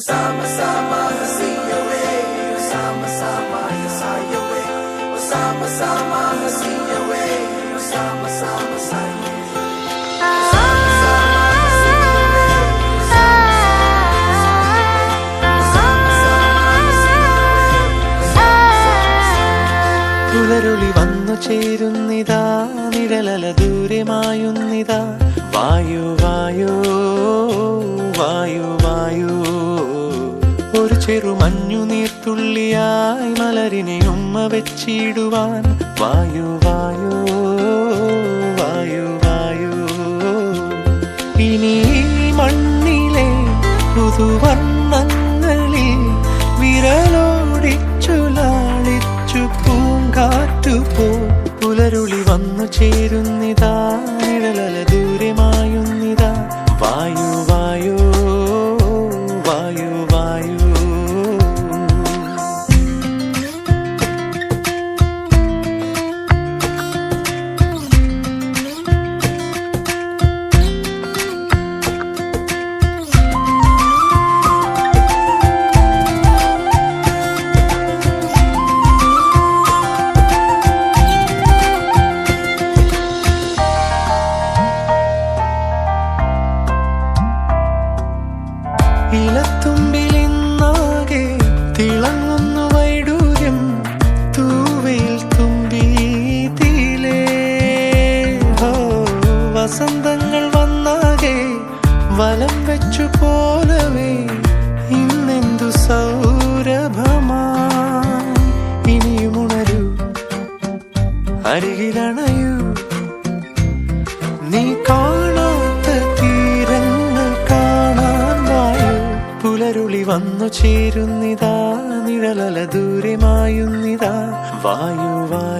Sama-sama hasiyawe, sama-sama yasayawe, sama-sama hasiyawe, sama-sama sayawe. പുലരുളി വന്നു ചേരുന്നിതാ, നിഴലല ദൂരമായുന്നിതാ. വായു വായു വായു വായു, ഒരു ചെറു മഞ്ഞു നീർത്തുള്ളിയായി മലരിനെ ഉമ്മ വെച്ചിടുവാൻ. വായു വായു വായു വായു, ഇനി മണ്ണിലെ പുതുവർണ്ണങ്ങളിൽ വിരലോടിച്ചു ലാളിച്ചു പൂങ്കാറ്റുപോ. പുലരുളി വന്നു ചേരുന്നിതാ, നിഴലല ദൂരമായുന്നിതാ. വായു വായു വായു വായു. ഇലത്തുമ്പിലിന്നാകെ തിളങ്ങുന്നു വൈഡൂര്യം, തൂവയിൽ തുമ്പി തീലേ. വസന്തങ്ങൾ വന്നാകെ വലം വെച്ചു പോലവേ, ഇന്നെന്തു സൗരഭമാ. ഇനിയുമുണരൂ, അരികിലണയൂ, നീ കാണാത്ത തീരങ്ങൾ കാണാൻ വായു. പുലരുളി വന്നു ചേരുന്നിതാ, നിഴലല ദൂരമായുന്നിതാ. വായു വായു